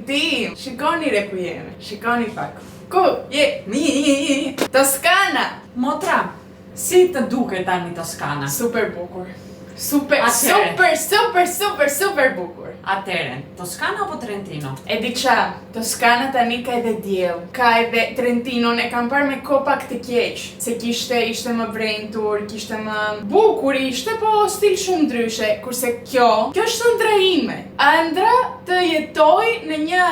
tim. Shikoni re ku jemi. Shikoni pak. Ku je? Toskana. Motra, si të duket tani Toskana? Super bukur. Super bukur. Atëren, Toskana apo Trentino? E di qa, Toskana tani ka edhe diell, ka edhe Trentinon e kam parë me ko pak të keq, se ishte më vrentur, kishte më bukur ishte, po stil shumë ndryshe, kurse kjo është ëndra ime. Ëndra të jetoj në një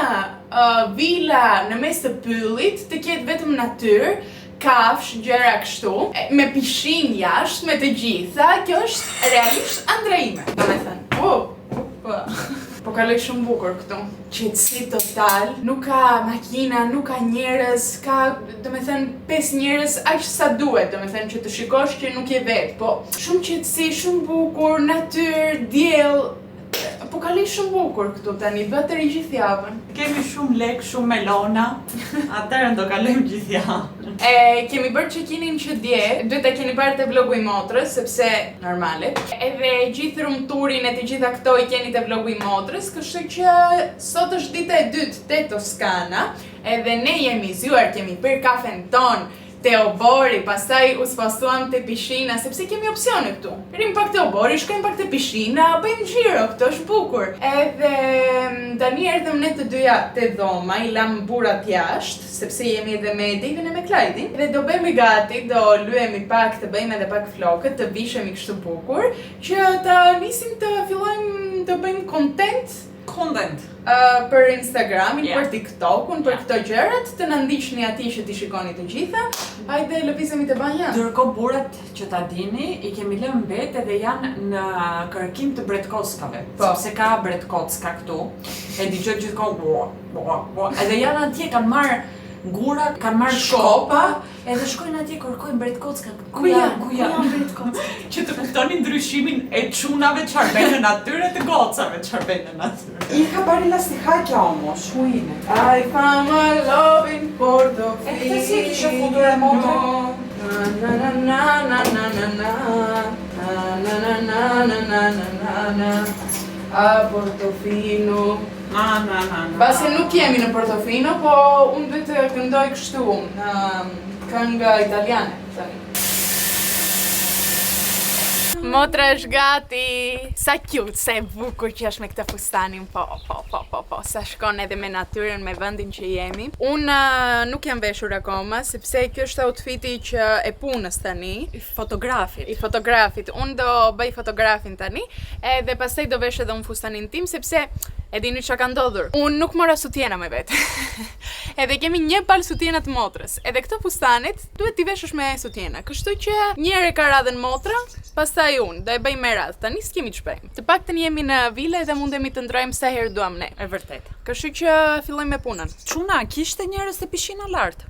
vila në mes të pyllit, të ketë vetëm natyrë, kafsh, gjëra kështu, me pishin jashtë, me të gjitha, kjo është realisht ëndra ime. Do me thënë, po kaloj shumë bukur këtu. Qetësi total, nuk ka makina, nuk ka njerëz, ka, do me thënë, 5 njerëz aq sa duhet, do me thënë që të shikosh që nuk je vetë, po shumë qetësi, shumë bukur, natyrë, diell. Po kaloj shumë bukur këtu tani, bëtëri gjithë javën. Kemi shumë lek, shumë melona, atëherë do kalojmë gjithë javën. Kemi bërë check-inin që dje, duhet ta keni parë te vlogu i motrës, sepse normale. Edhe gjithë rrumturin e të gjitha këto i keni te vlogu i motrës, kështu që sot është dita e dytë te Toskana, edhe ne jemi zgjuar, kemi pirë kafen ton te Obori, pastaj u spasuam te pishina, sepse kemi opsione këtu. Rim pak te Obori, shkojmë pak te pishina, bëjmë xhiro, këto është bukur. Edhe tani erdhëm ne të dyja te dhoma, i lam burrat jashtë, sepse jemi edhe me Edivin e me Klajdin. Dhe do bëjmë gati, do lyhemi pak, të bëjmë edhe pak flokët, të vishemi kështu bukur, që të nisim të fillojmë të bëjmë content për Instagramin, për TikTokun, për këto gjërat, të na ndiqni atij që t'i shikoni të gjitha. Hajde lëvizemi te banja. Ndërkohë burrat që ta dini, i kemi lënë mbet edhe janë në kërkim të bretkockave. Sepse ka bretkocka këtu. E dëgjoj gjithkohë. Edhe janë atje kanë marrë gura, kanë marrë shkopa, edhe shkojnë atje kërkojnë bretkocka. Ku janë bretkocka? Që të kuptoni ndryshimin e çunave çfarë bën në natyrë të gocave çfarë bën në natyrë. I ka bari lastikaqja omos, shkuine. I found my love in Portofino. E këtë si e kishe futur e motrë? A Portofino. Pasi nuk jemi në Portofino, po unë duhet të këndoj kështu këngë italiane tani. Motra është gati. Sa cute, sa e bukur që është me këtë fustanin, po, sa shkon edhe me natyrën, me vendin që jemi. Unë nuk jam veshur akoma, sepse kjo është outfiti që e punës tani. I fotografit. Unë do bëj fotografin tani, edhe pastaj do vesh edhe unë fustanin tim, sepse e dini çka ka ndodhur. Unë nuk mora sutjena me vetë. Edhe kemi një palë sutjena të motrës. Edhe këto fustanit duhet t'i veshësh me sutjena. Kështu që njëre ka radhën motra, pastaj unë, do e bëj me radhë. Tani s'kemi të shprejmë. Të paktën jemi në vile dhe mundemi të ndrojmë sa herë duam ne. E vërtet. Kështu që fillojmë me punën. Çuna, kishte njerëz te pishina lart?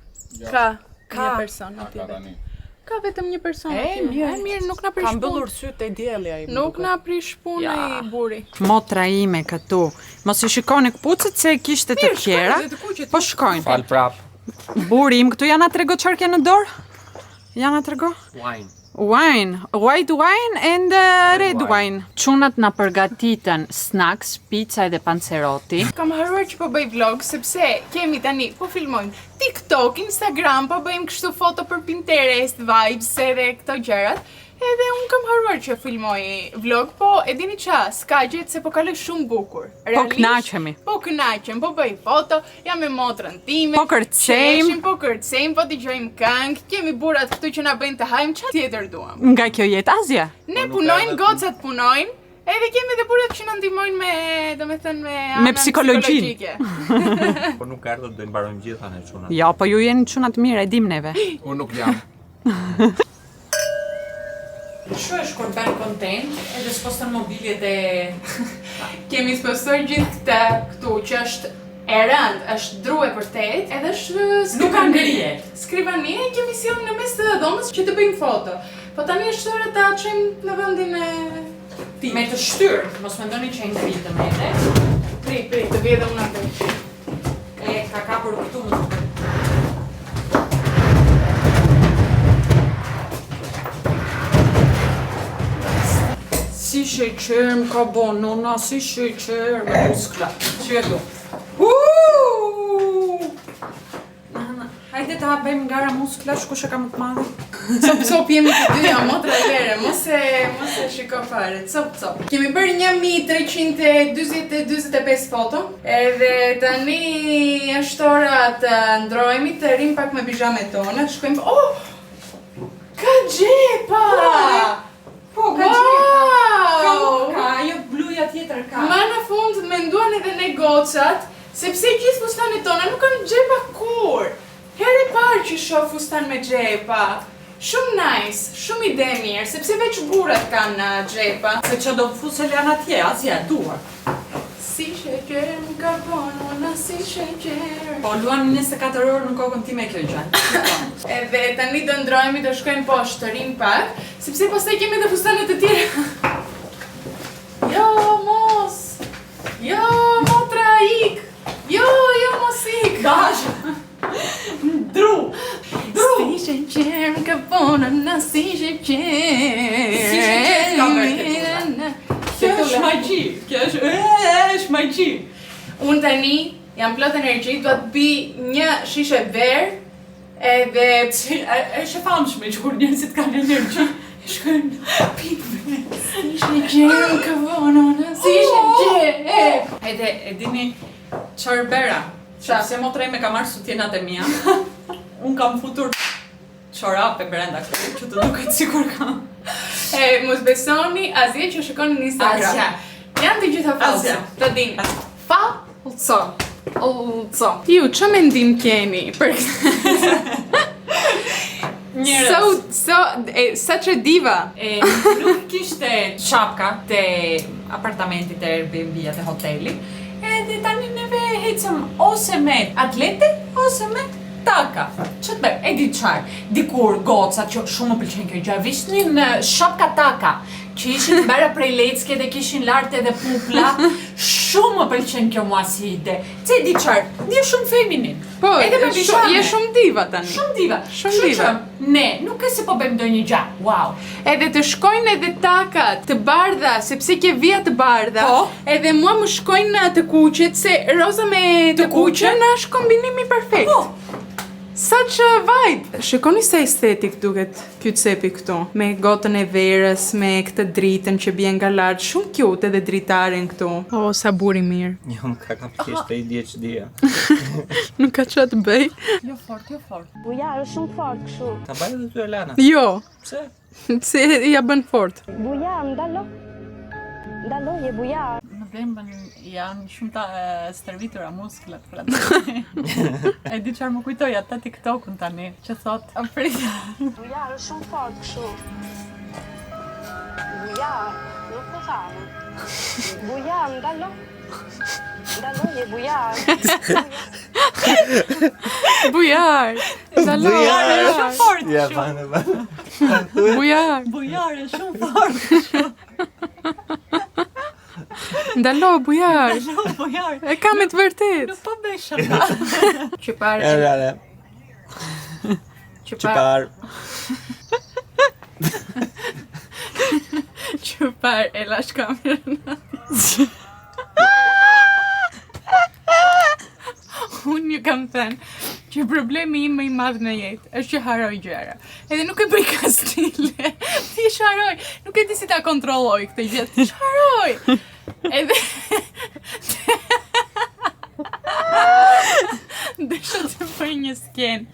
Ka një person aty. Ka vetëm një person aty. Mirë, nuk na prish punë. Ka mbyllur sytë e dielli ai. Nuk na prish punë ai buri. Motra ime këtu. Mos i shikoni kputucët se kishte të tjera. Po shkojnë. Fal prap. Buri im këtu janë trego çfarë ke në dorë? Janë trego? Wine, white wine and red wine. Çunat na përgatitën snacks, pizza edhe panzeroti. Kam haruar që po bëj vlog, sepse kemi tani, po filmojmë TikTok, Instagram, po bëjmë kështu foto për Pinterest, vibes edhe këto gjërat. Edhe unë kam haruar që filmoj vlog, po e dini qa, s'ka gjetë se po kaloj shumë bukur. Po kënaqemi. Po kënaqem, po bëj foto, jam me motrën time. Po kërcejmë. Po dëgjojmë këngë, kemi burrat këtu që na bëjnë të hajmë, çfarë tjetër duam? Nga kjo jetë Azja. Ne punojnë, gocat punojnë, edhe kemi edhe burrat që na ndihmojnë me, domethënë me psikologjike. Po nuk erdhët do i mbarojmë gjitha ne çunat. Jo, po ju jeni çuna të mirë, e dim neve. Unë nuk jam. Shu është kur bën content, edhe s'poston mobiljet e... Kemi spostoj gjithë këta këtu që është e rënd, është dru e vërtet, edhe është Nuk ka ngrije. Skrivanie, kemi sjellë në mes të dhomës që të bëjmë foto. Po tani është ora ta çojmë në vendin e tij. Me të shtyrë, mos mendoni që e ngritëm edhe. Prit, të vje dhe unë atë. E ka kapur këtu më duket. Si sheqer më ka bo, nona, si sheqer me muskla. Që e do? Hajde ta bëjmë gara musklash kush e ka më të madhe. Cop jemi të dyja motra e vere, mos e shiko fare, cop. Kemi bërë 1345 foto, edhe tani është ora të ndrohemi, të rim pak me pijamet tona, të shkojmë... Oh! Ka xhepa! Po, ka ka, ajo bluja tjetër ka. Ma në fund menduan edhe ne gocat, sepse gjithë fustanet tona nuk kanë xhepa kur. Herë e parë që shoh fustan me xhepa. Shumë nice, shumë ide mirë, sepse veç burrat kanë xhepa. Se që do fusel janë atje, asja duar. Si sheqer në karbonona, si sheqer. Po, luan 24 orë në kokën time kjo gjë. Edhe tani do ndrohemi, do shkojmë poshtë, të rim pak, sepse pastaj kemi edhe fustanet të tjera. Jo, mos! Jo, motra ik! Jo, mos ik! Dash! Dru! Si sheqer në karbonona, si sheqer. Si sheqer ka bërë Kjo është magji, kjo është magji. Unë tani jam plot energji, do të bi një shishe verë, edhe... Është e famshme që kur njerëzit kanë energji, shkojnë pikë verë. Si sheqer në karbonona, si sheqer. Edhe, e dini çfarë bëra? Se motra ime ka marrë sutjenat e mia. Unë kam futur çorape brenda këtu, që të duket sikur kam. Mos besoni asgjë që shikoni në Instagram. Asja. Janë të gjitha falso. Asja. Të dini. Falso. Ju, që mendim keni për such a diva. Nuk kishte shapka te apartamentit e Airbnb-ja te hoteli. Edhe tani neve hecëm ose me atlete, ose me taka. Që të bërë, e di qarë, dikur gocat që shumë më pëlqen kjo gjë, vishnin shapka taka, që ishin bëra prej lecke dhe kishin lartë edhe pupla, shumë më pëlqen kjo mua si ide. Ce e di qarë, një shumë feminin. Po, edhe me pijame. je shumë diva tani. Shumë diva. Shumë diva. Ne, nuk e se po bëjmë do një gjë, wow. Edhe të shkojnë edhe takat të bardha, sepse ke vija të bardha. Po. Edhe mua më shkojnë të kuqet, se roza me të kuqe na është kombinimi perfekt. Po. Such a vibe! Shikoni sa estetik duket ky cepi këtu, me gotën e verës, me këtë dritën që bie nga lart, shumë cute edhe dritaren këtu. Oh, sa buri mirë. Jo, më ka thjesht ADHD-ja. Nuk ka çfarë të bëj. Jo fort. Bujar është shumë fort kështu. Ta bëj edhe ty Elana. Jo, Pse? se ja bën fort. Bujar, ndalo. Ndalo, je bujar. Në Vlembën janë shumë të stërvitura musklet për atë. E di çfarë më kujtoj ata TikTokun tani, që thot, aprita. Bujar është shumë fort kështu. Bujar, nuk po thamë. Bujar, ndalo. Ndalo, je bujar. Bujar. Ndalo. Bujar është shumë fort. Ja, kështu. bane. Bujar. Bujar është shumë fort. Ndalo, bujar. Shumë bujar. E kam e të vërtet. Nuk po bëj shaka. Qëpar. Elana. Çfarë? Qëpar e lash kamerën. Unë ju kam thënë që problemi im më i madh në jetë është që haroj gjëra. Edhe nuk e bëj ka stile. Thjesht haroj. Nuk e di si ta kontrolloj këtë gjë. Thjesht haroj. Edhe desha të bëj një skenë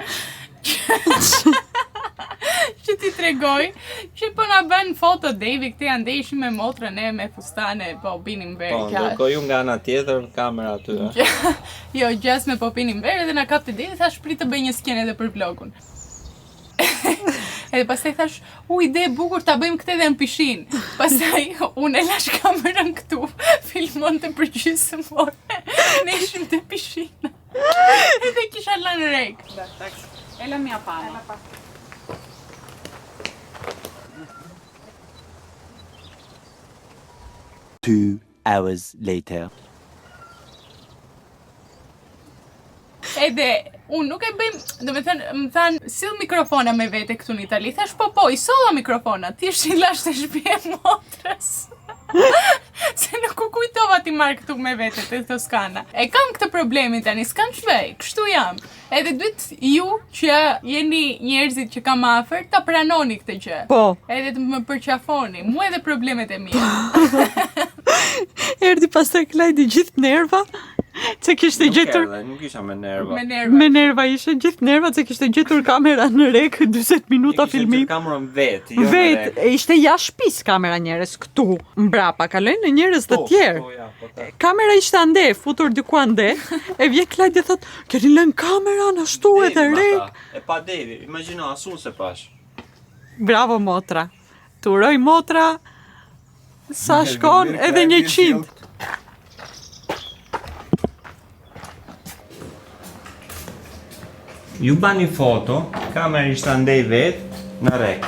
që ti tregoj që po na bën foto Devi këte ande ishim me motrën e me fustane po pinim verë. Po, ndërkohë ju nga ana tjetër kamera aty. Jo, gjas me po pinim verë dhe na kapte Devi, thash prit të bëj një skenë edhe për vlogun. Edhe pastaj thash, ide e bukur ta bëjmë këtë edhe në pishin. Pastaj unë e lash kamerën këtu, filmonte përgjithësimore. Ne ishim te pishina. Edhe kisha lënë rek. Ela mia pana. 2 hours later. Edhe unë nuk e bëjmë, do me thënë, më thanë, sill mikrofona me vete këtu në Itali. Thash, po, i solla mikrofona, ti është i lash të shpje motrës. Se nuk u kujtova ti marr këtu me vete te Toskana. E kam këtë problemin tani, s'kam shvej, kështu jam. Edhe duhet ju që jeni njerëzit që kam afër ta pranoni këtë gjë. Po. Edhe të më përqafoni, mua edhe problemet e mia. Erdi pastaj Klajdi gjithë nerva. Se kishte gjetur Nuk isha me nerva. me nerva ishe gjithë nerva se kishte gjetur kamera në rek 40 minuta filmim. Kamerën vet, jo Vet, ishte jashtë shtëpisë kamera njerëz këtu, mbrapa, kalojnë në njerëz të tjerë. Kamera ishte ande, futur diku ande, e vjen Klajdi thot, "Keni lënë kameran ashtu edhe rek." E pa Devi, imagjino asun se pash. Bravo motra. Turoj motra. Sa shkon edhe 100. Ju bani foto, kamera ishte andej vet në rek.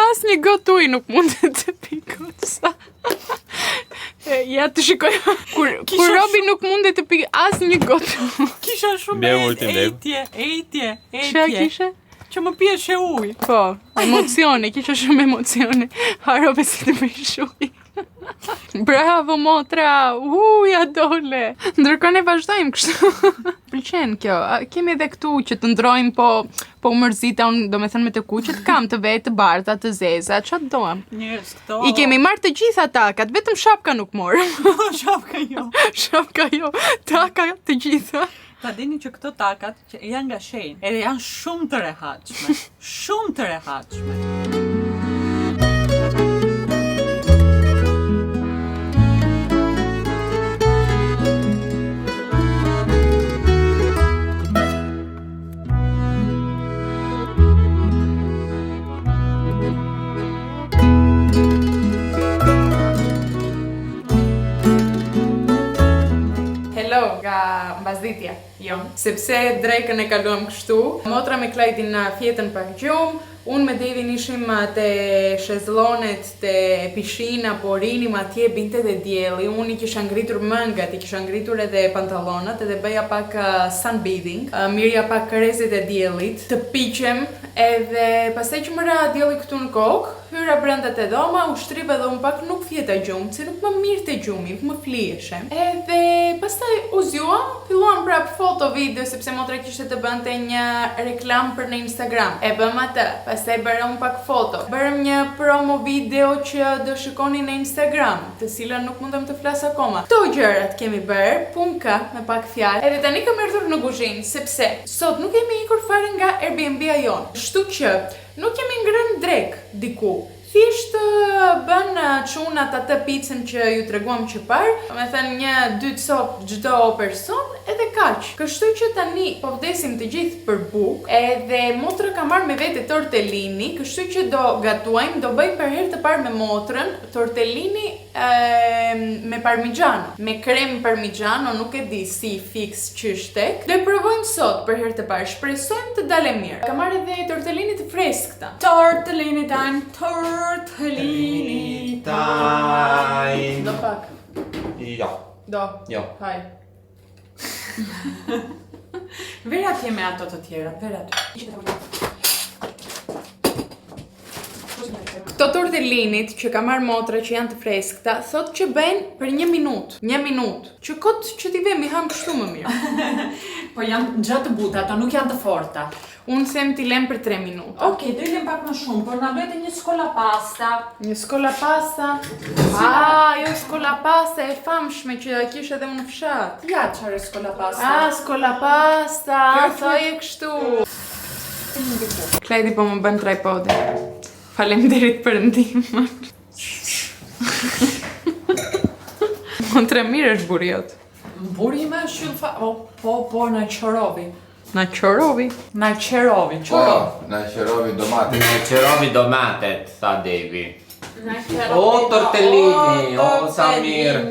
Asnjë gotë ujë nuk mundet të pikoj. Ja të shikoj. Kur Robi nuk mundet të pikoj asnjë gotë. Kisha shumë Bje ultim, Dev. ejtje. Çfarë kishe? Që më pieshe ujë. Po, emocione, kisha shumë emocione. Ha Robi si të pish ujë. Bravo motra, ja dole. Ndërkohë ne vazhdojmë kështu. Pëlqen kjo. Kemi edhe këtu që të ndrojmë po mërzita, unë do me thënë me të kuqet, kam të vetë, të bardha, të zeza, çfarë doam. Njerëz këto. I kemi marrë të gjitha takat, vetëm shapka nuk morëm. Shapka jo. Shapka jo, taka të gjitha. Ta dini që këto takat që janë nga shenjë, edhe janë shumë të rehatshme. Shumë të rehatshme. Nga mbasditja jon, sepse drekën e kaluam kështu. Motra me Klajdin në fjetën për gjumë, unë me Devin ishim te shezlonet, te pishina, po rinim atje, binte dhe dielli. Unë i kisha ngritur mëngat, i kisha ngritur edhe pantallonat, edhe bëja pak sunbathing, mirja pak krezet e diellit, të piqem, edhe pastaj që mëra dielli këtu në kokë, hyra brenda te dhoma, u shtripa dhe unë pak nuk fjeta gjumë, se nuk më mirë te gjumi, nuk më flieshe. Edhe pastaj u zgjuam, filluam prap foto video, sepse motra kishte të bënte një reklam për në Instagram. E bëm atë, pastaj bërëm pak foto. Bërëm një promo video që do shikoni në Instagram, të cilën nuk mundem të flas akoma. Këto gjërat kemi bërë, punka me pak fjalë. Edhe tani kam erdhur në kuzhinë, sepse sot nuk kemi ikur fare nga Airbnb-a jon. Kështu që nuk kemi ngrënë drek diku. Thjesht bën çunat atë picën që ju treguam që parë, me thënë 1-2 copë çdo person, edhe kaq. Kështu që tani po vdesim të gjithë për bukë, edhe motra ka marrë me vete tortellini, kështu që do gatuajmë, do bëj për herë të parë me motrën tortellini me parmigiano, me krem parmigiano, nuk e di si fix ç'është. Do e provojmë sot për herë të parë, shpresojmë të dalë mirë. Ka marrë edhe tortellini të freskëta. Tortellini time, tortellini time. Do pak. Jo. Do. Jo. Haj. Vera atje me ato të tjera, vera aty. Këto tortellinit që ka marrë motra që janë të freskëta, thot që bëjnë për 1 minutë. 1 minutë. Që kot që t'i vemi ham kështu më mirë. Po janë gjatë buta, ato nuk janë të forta. Unë them t'i lem për 3 minuta. Okej, do i lem pak më shumë, por na duhet një skolla pasta. Një skolla pasta. Jo skolla pasta e famshme që kisha edhe unë në fshat. Ja, çfarë skolla pasta? Skolla pasta, thoje kështu. Klajdi po më bën tripodi. Faleminderit për ndihmën. Montre mirë është buri jot. Buri ime është shumë po na qorovi. Na qorovi. Na qerovi, Na qerovi domatet. Ne qerovi domatet, tha Devi. O tortellini, o sa mirë.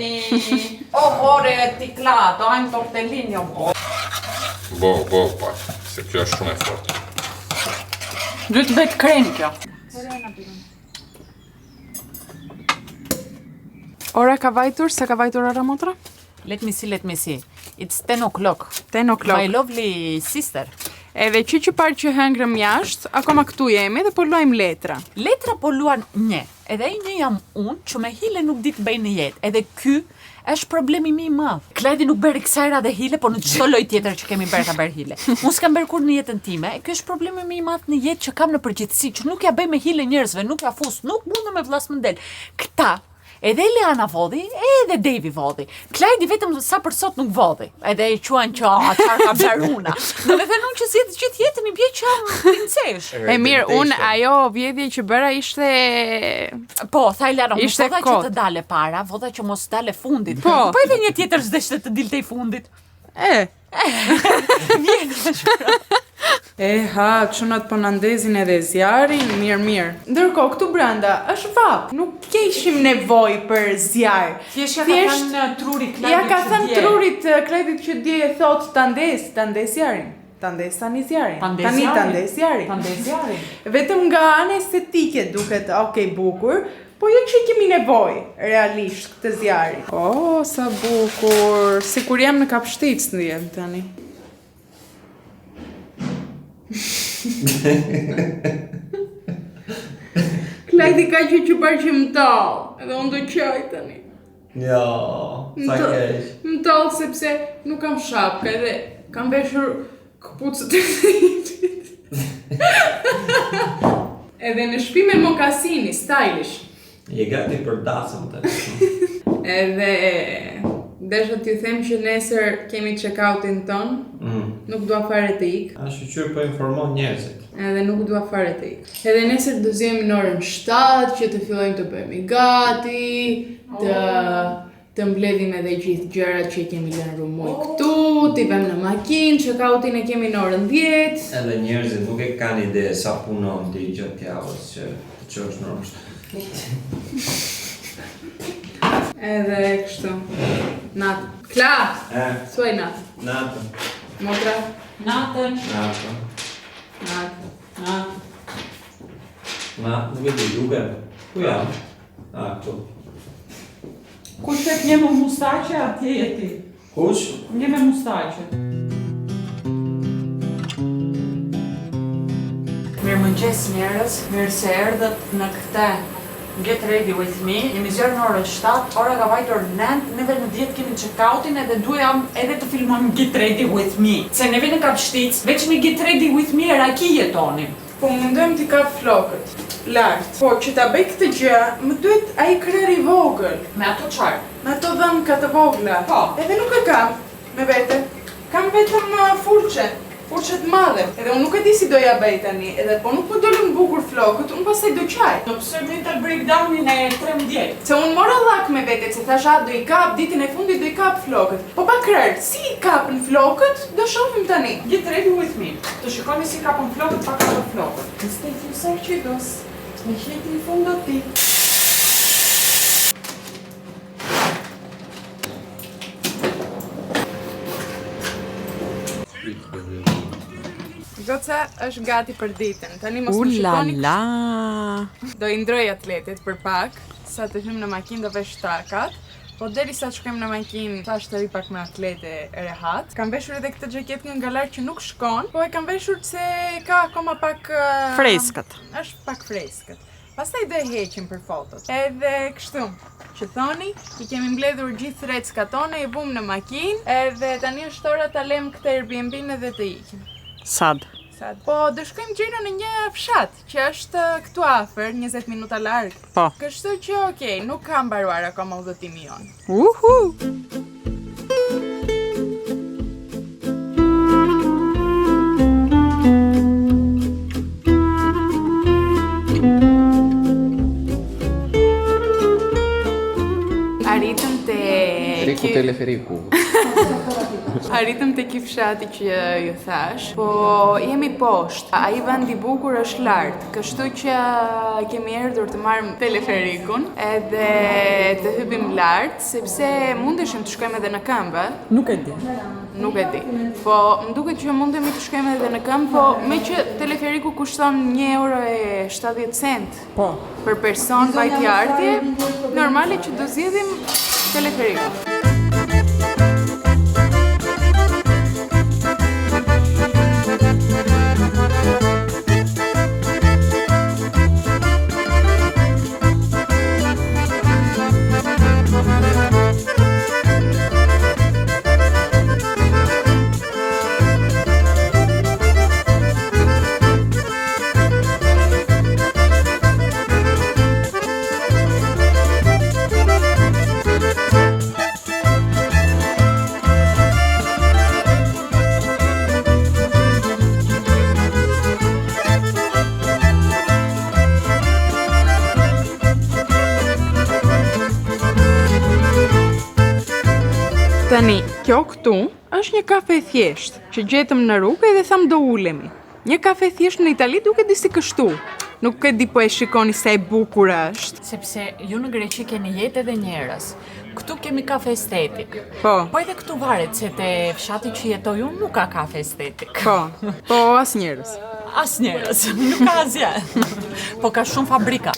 O hore ti klato, ajmë tortellini o bo. Bo, pa, se kjo është shumë e fortë. Duhet vetë krem kjo. Ora ka vajtur, sa ka vajtur ora motra? Let me see. It's 10 o'clock. 10 o'clock. My lovely sister. Edhe që parë që hëngrëm jashtë, akoma këtu jemi dhe po luajmë letra. Letra po luan një, edhe ai një jam unë që me hile nuk di të bëj në jetë, edhe ky është problemi mi i madh. Klajdi nuk bërë kësajra dhe hile, po në çdo lloj tjetër që kemi bërë ka bërë hile. Unë s'kam bërë kur në jetën time, e ky është problemi mi i madh në jetë që kam në përgjithësi, që nuk ja bëj me hile njerëzve, nuk ja fus, nuk mundem me vllas më del. Këta edhe Eliana vodhi, edhe Devi vodhi. Klajdi vetëm sa për sot nuk vodhi. Edhe i quan që çfarë ka bëruna. Do të thënë që si gjithë jetën i bie që jam princesh. E mirë, unë ajo vjedhje që bëra ishte Po, tha Eliana, ishte vodha që të dale para, vodha që mos dale fundit. Po edhe një tjetër s'deshte të dilte i fundit. Çunat po na ndezin edhe zjarin, mirë. Ndërkohë këtu brenda është vap, nuk keshim nevojë për zjarr. Thjesht ja ka thënë trurit Klajdit. Ja ka thënë trurit Klajdit që dje e thot ta ndes zjarin. Ta ndes tani zjarin. Tani ta ndes zjarin. Vetëm nga ana estetike duket okay bukur, po jo që kemi nevojë realisht këtë zjarri. Oh, sa bukur, sikur jam në Kapshtic ndjem tani. Klajdi ka që parë që më talë, edhe unë do qaj tani. Jo, sa keq. Më talë sepse nuk kam shapka edhe kam veshur këpucët e dhitit. Edhe në shtëpi me mokasini, stylish. Je gati për dasëm të Edhe desha t'ju them që nesër kemi check-outin ton, nuk dua fare të ik. A shqyr po informon njerëzit. Edhe nuk dua fare të ik. Edhe nesër do zjemi në orën 7 që të fillojmë të bëhemi gati, të mbledhim edhe gjithë gjërat që kemi lënë rumuj këtu, t'i vëmë në makinë, check-outin e kemi në orën 10. Edhe njerëzit nuk e kanë ide sa punon ti gjatë javës që të çosh normalisht. Edhe kështu. Natë. Kla! Thuaj natë. Natën. Motra. Natën. Nuk e di duke. Ku jam? Këtu. Kush tek një me mustaqe, atje je ti. Kush? Një me mustaqe. Mirëmëngjes njerëz, mirë se erdhët në këtë Get Ready With Me. Jemi zjarë në orën 7, ora ka vajtur 9, neve në 10 kemi check-outin edhe duham edhe të filmojmë Get Ready With Me. Se neve në Kapshtic, veç me Get Ready With Me raki jetonim. Po mundojmë t'i kap flokët. Lart. Po që ta bëj këtë gjë, më duhet ai kryer i vogël. Me ato çfarë? Me ato dhëmka të vogla. Po. Edhe nuk e kam me vete. Kam vetëm furçe të madhe. Edhe unë nuk e di si do ja bëj tani, edhe po nuk më dolën bukur flokët, unë pastaj do qaj. Do pse mental breakdownin e 13. Se unë mora llak me vete, se thash do i kap ditën e fundit do i kap flokët. Po pa kryer, si i kapën flokët, do shohim tani. Get Ready With Me. Të shikoni si kapën flokët, pa kapën flokët. Stay you sarqidos. Me heti i fundot ti. Goca është gati për ditën. Tani mos më shikoni. Do i ndroj atletit për pak, sa të hym në makinë do vesh takat. Po derisa të shkojmë në makinë, thash të ri pak me atlete e rehat. Kam veshur edhe këtë xhaketë nga galar që nuk shkon, po e kam veshur se ka akoma pak Freskët. Është pak freskët. Pastaj do e heqim për fotot. Edhe kështu, që thoni, i kemi mbledhur gjithë reckat tona, i vum në makinë, edhe tani është ora ta lëm këtë Airbnb-n edhe të ikim. Sad. Po do shkojmë gjera në një fshat që është këtu afër, 20 minuta larg. Po. Kështu që okay, nuk ka mbaruar akoma udhëtimi jon. Arritëm te Riku teleferiku. Arritëm te ky fshati që ju thash, po jemi poshtë. Ai vend i bukur është lart, kështu që kemi erdhur të marrim teleferikun edhe të hypim lart, sepse mundeshim të shkojmë edhe në këmbë. Nuk e di. Nuk e di. Po më duket që mundemi të shkojmë edhe në këmbë, po me që teleferiku kushton €1.70 Po. për person vajtje ardhje, normale që do zgjedhim teleferikun. kjo këtu është një kafe thjesht, që gjetëm në rrugë dhe tham do ulemi. Një kafe thjesht në Itali duke di si kështu. Nuk e di po e shikoni sa e bukur është. Sepse ju në Greqi keni jetë edhe njerëz. Këtu kemi kafe estetik. Po. Po edhe këtu varet se te fshati që jetoj unë nuk ka kafe estetik. Po as njerëz. As njerëz, nuk ka asgjë. Po ka shumë fabrika.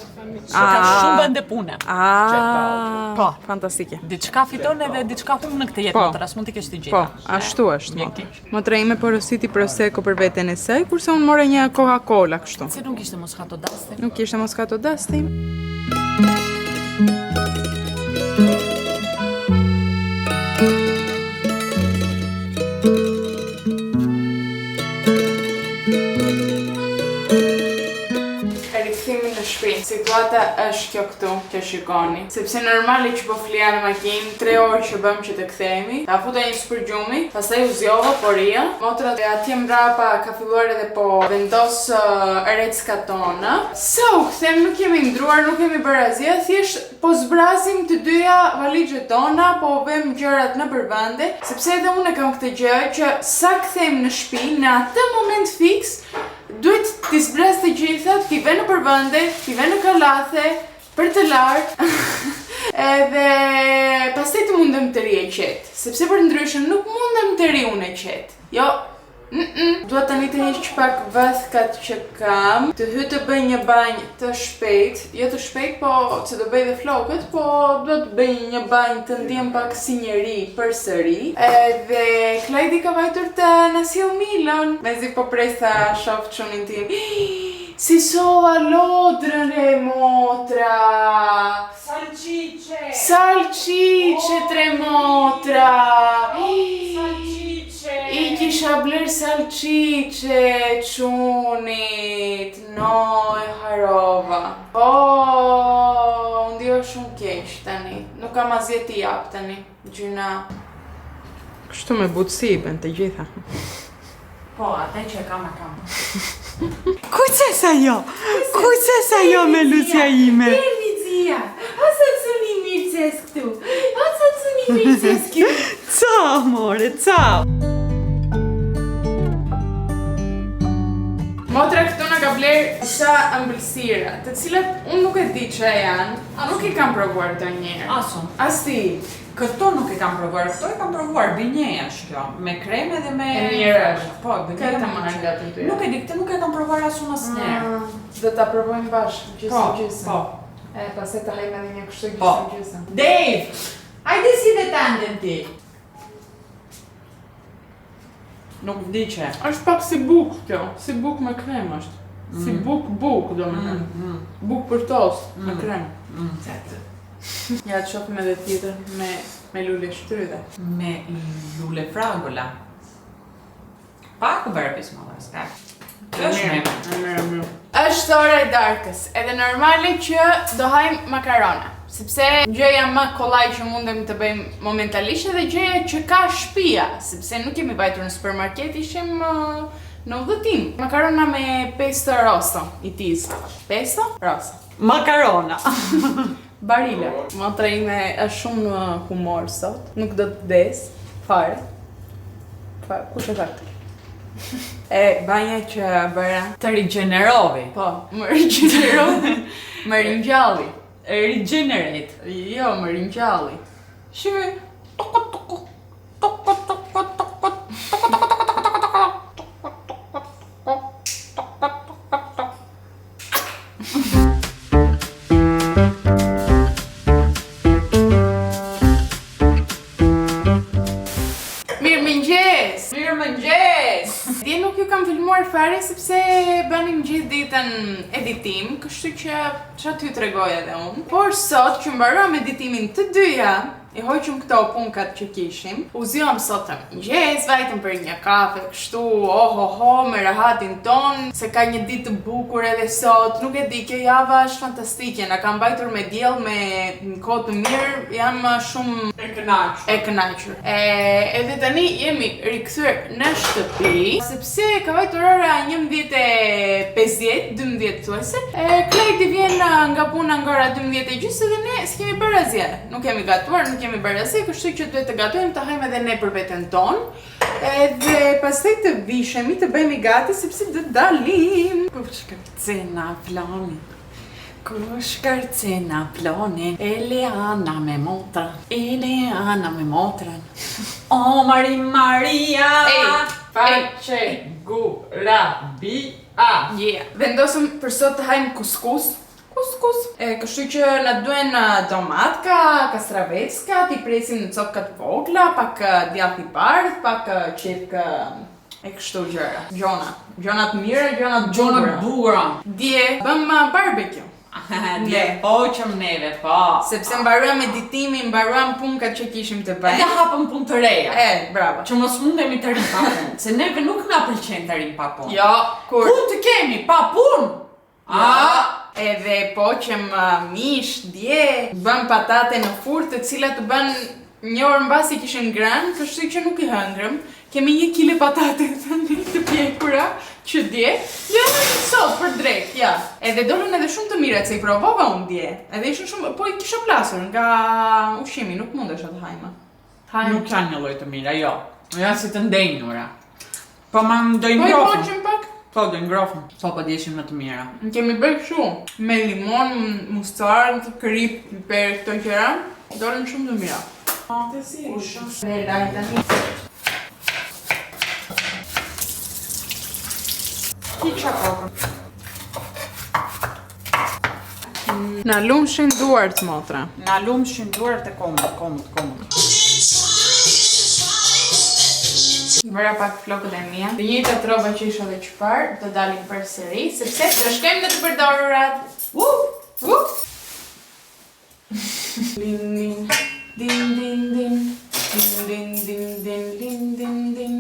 Ka shumë vende pune. Po, Fantastike. diçka fiton edhe diçka humbon në këtë jetë, motra, s'mund t'i kesh të gjitha. Po, ashtu është, motra. Motra ime porositi prosecco për veten e saj, kurse unë more një Coca-Cola kështu. Se nuk ishte Moscato d'Asti. Nuk ishte Moscato d'Asti. Në shtëpi. Situata është kjo këtu, që shikoni. Sepse normali që po flia në makinë, 3 orë që bëm që të kthehemi, ta futa një spërgjumi, pastaj u zgjova poria. Motra atje mbrapa ka filluar edhe po vendos reckat tona. Sa u kthem, nuk kemi ndruar, nuk kemi bërë asgjë, thjesht po zbrasim të dyja valixhet tona, po vëm gjërat në përvende, sepse edhe unë kam këtë gjë që sa kthehem në shtëpi, në atë moment fiks duhet t'i zbres të gjitha, t'i ve në përvende, t'i ve në kalathe, për të lartë, edhe pastaj të mundem të ri e qetë, sepse për ndryshëm nuk mundem të ri unë e qetë. Jo, duhet tani të heq pak vëthkat që kam, të hy të bëj një banjë të shpejt, jo të shpejt, po që do bëj dhe flokët, po duhet të bëj një banjë të ndjem pak si njeri për sëri, edhe Klajdi ka vajtur të na sjell Milon, mezi po prej sa shoh çunin tim. Si sova lodrën re motra! Salcice! Salcice tre motra! Salcice! I kisha bler salcice çunit, no e harova. Po, ndjo shumë keq tani, nuk kam asgjë t'i jap tani, gjyna. Kështu me butësi ben të gjitha. Po, atë që e kam. Kujtës ajo? Kujtës ajo me Lucia ime? Lizia, o sa cuni mirëces këtu, o sa cuni mirëces këtu. Ciao, amore, ciao! Motra këtu na ka bler disa ëmbëlsira, të cilat unë nuk e di ç'a janë, nuk i kam provuar të njëherë. Asun. As ti. Këto nuk e kam provuar, këto e kam provuar, binjeja është kjo, me kreme dhe me... E mirë është. Po, binjeja Këtë me marrë nga të tyre. Nuk e di, këtë nuk e kam provuar asun asnjëherë. Do ta provojmë bashkë, gjysmë. Po. E, pastaj ta hajmë edhe një kështu Po. gjysmë. Dave! Hajde si dhe tanden ti! Nuk vdiqe. Është pak si buk kjo, si buk me krem është. Si buk, do me thënë. Buk për tost, me krem. Ja, të shohim edhe tjetër me lule shtrydhe. Me lule fragola. Pak u bërë pisë më dhe s'ka. Është me. Është ora e darkës, edhe normale që do hajmë makarona. Sepse gjëja më kollaj që mundem të bëjmë momentalisht edhe gjëja që ka shtëpia, sepse nuk kemi vajtur në supermarket, ishim në udhëtim. Makarona me pesto rosso, i tiz. Pesto rosso. Makarona. Barilla. Motra ime është shumë në humor sot, nuk do të des, fare. Kush e thaktë? E, banja që bëra. Të rigjenerovi. Po, më rigjenerovi, më ringjalli. Regenerate. Jo, më ringjalli. Shime. Dje nuk ju kam filmuar fare sepse banim gjithë ditën editim, kështu që çfarë t'ju tregoj edhe unë. Por sot që mbaruam editimin të dyja, i hoqëm këto punkat që kishim, u zgjom sot të mëngjes, vajtëm për një kafe, kështu, me rahatin ton, se ka një ditë të bukur edhe sot, nuk e di, kjo java është fantastike, na kam bajtur me diell me një kohë të mirë, jam shumë e kënaqur. Edhe tani jemi rikthyer në shtëpi, sepse ka vajtur ora 11:50, 12 thuajse. Klejti vjen nga puna nga ora 12:30 dhe ne s'kemi bërë asgjë. Nuk kemi gatuar, nuk kemi bërë asaj, kështu që duhet të gatojmë të hajmë edhe ne për veten tonë. Edhe pastaj të vishemi, të bëhemi gati sepse do të dalim. Kërcena floni. Kush kërcena floni? Eleana me motra. Eleana me motrën. O Maria. Faqe gura bia. Yeah. Vendosëm për sot të hajmë kuskus. Kështu që na duhen domatka, kastravecka, t'i presim në copka të vogla, pak djath i bardh, pak qepkë e kështu gjëra. Gjona të mira, gjona të bura. Dje bëm barbecue. Dje hoqëm neve, po. Sepse mbaruam editimin, mbaruam punkat që kishim të bëjmë. Edhe hapëm punë të reja. Bravo. Që mos mundemi të rim pa punë. Se neve nuk na pëlqen të rim pa punë. Jo, kur Punë të kemi, pa punë. Edhe poqem mish, dje, bëm patate në furrë të cilat të bën një orë mbasi kishin ngrënë, kështu që nuk i hëngrëm. Kemi 1 kile patate të pjekura që dje. Jo, sot për drejt, ja. Edhe dolën edhe shumë të mira, se i provova unë dje. Edhe ishin shumë, po i kisha plasur nga ushqimi, nuk mundesha të hajma. Nuk janë një lloj të mira, jo. Janë si të ndenjura. Po ma do i Po i ngrofën. poqem pak. Po do i ngrofën. Po djeshin më të mira. Kemi bërë kështu, me limon, mustar, krip, piper, këto gjëra. Dolën shumë të mira. Dhe laj tani. Kiqa kokën. Na lumshin duart, motra. Na lumshin duart e komët. Bëra pak flokët e mia. Të njëjtat rroba që isha dhe çfarë, do dalim përsëri, sepse të shkojmë në të përdorurat. Din din din din din din din din din din.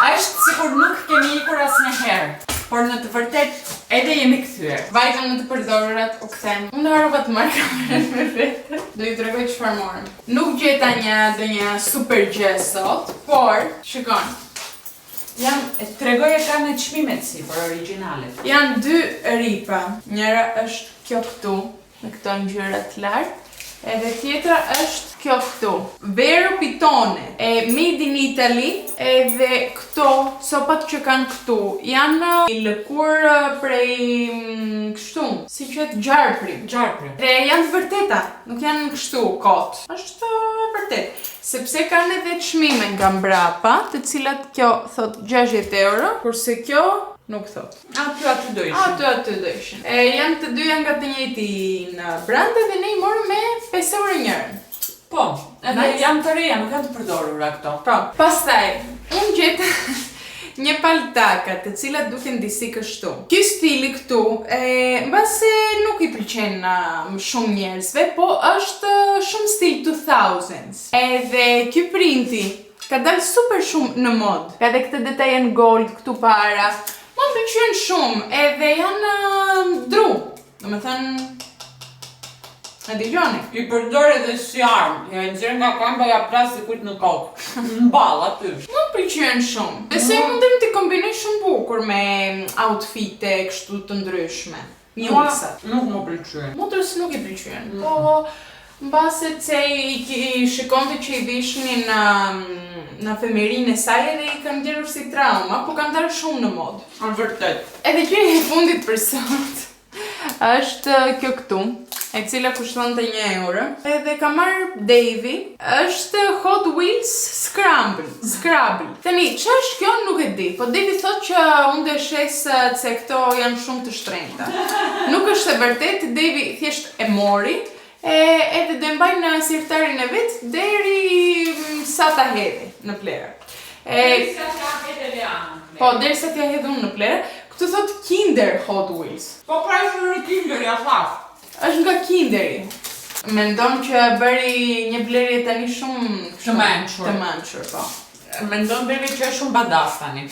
Është sikur nuk kemi ikur asnjëherë, por në të vërtet edhe jemi kthyer. Vajtëm në të përdorurat, u kthem. Unë harrova të marr kamerën me vete. Do ju tregoj çfarë morëm. Nuk gjeta një super gjë sot, por shikon. Tregoje ka në çmimet si për originalet. Janë 2 ripa. Njëra është kjo këtu, me këto ngjyra të lartë, edhe tjetra është kjo këtu. Vero Pitone, made in Italy, edhe këto sopat që kanë këtu janë i lëkur prej kështu, si quhet gjarpri. Dhe janë të vërteta, nuk janë kështu kot. Është e vërtet. Sepse kanë edhe çmime nga mbrapa, të cilat kjo thot 60 euro, kurse kjo nuk thot. Aty do ishin. Aty do ishin. Janë të dyja nga të njëjti në brand dhe ne i morëm me 5 euro njërën. Po, edhe janë të reja, nuk janë të përdorura këto. Po, pastaj, unë gjeta një paltaka të cilat duken disi kështu. Ky stili këtu, mbase nuk i pëlqen shumë njerëzve, po është shumë stil 2000s. Edhe ky printi ka dalë super shumë në mod. Edhe këtë detajen gold këtu para. Më pëlqen shumë, edhe janë dru. Do me thënë, e digjoni. I përdor edhe si armë, ja nxjerr nga kamba ja plas dikujt në kokë. Mball aty. Më pëlqen shumë. Besoj mundem t'i kombinoj shumë bukur me outfite kështu të ndryshme. Njësat. Nuk më pëlqen. Motrës nuk i pëlqen. Po, mbase se i shikonte që i vishnin në femerinë e saj edhe i kanë gjerur si trauma, po kanë dalë shumë në mod. Në vërtet. Edhe që e fundit për sot është kjo këtu, e cila kushton të 1 euro. Edhe ka marrë Davy, është Hot Wheels Scrabble. Tani, që është kjo nuk e di, po Davy thot që unë dhe shes se këto janë shumë të shtrenjta. Nuk është e vërtet, Davy thjesht e mori, edhe do e mbaj në sirtarin e vet deri sa ta hedhi në plerë. Derisa t'ja hedhe Leana. Po, derisa t'ja hedhe unë në plerë. Këtu thot Kinder Hot Wheels. Po pra është në Kinder, ja thash. Është nga Kinderi. Mendon që bëri një blerje tani shumë Të mençur, po. Mendon deri që është shumë badas tani.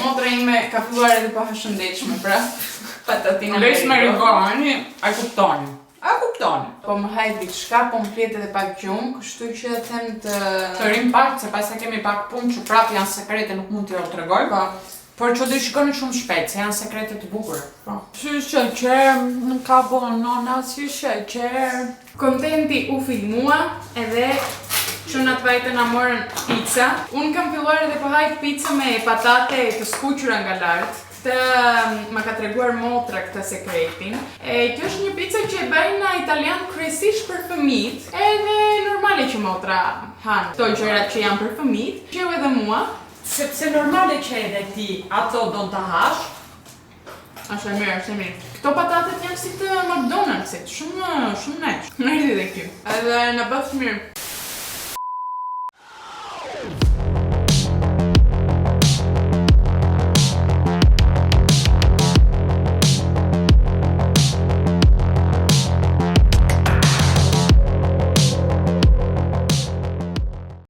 Motra ime ka filluar edhe pa shëndetshme, pra. Patatina Lesh me rigoni, a kuptoni. Po më hajt diçka, po më flet edhe pak gjumë, kështu që them të Të rim pak, se pas kemi pak punë që prap janë sekrete, nuk mund t'ju tregoj. Po. Por që do shikoni shumë shpejt, se janë sekrete të bukura. Po. Si sheqer, nuk ka bon nona, si sheqer. Kontenti u filmua edhe çunat vajtën na morën pica. Unë kam filluar edhe po haj pica me patate të skuqura nga lart. Këtë ma ka treguar motra këtë sekretin. Kjo është një pica që e bëjnë na italian kryesisht për fëmijët. Edhe normale që motra han këto gjërat që janë për fëmijët. Qeu edhe mua. Sepse normale që edhe ti ato do të hash. Ashtë e mirë, ashtë e mirë. Këto patatet janë si të McDonald's-it, shumë nesh. Në rriti dhe kjo. Edhe në bëftë mirë.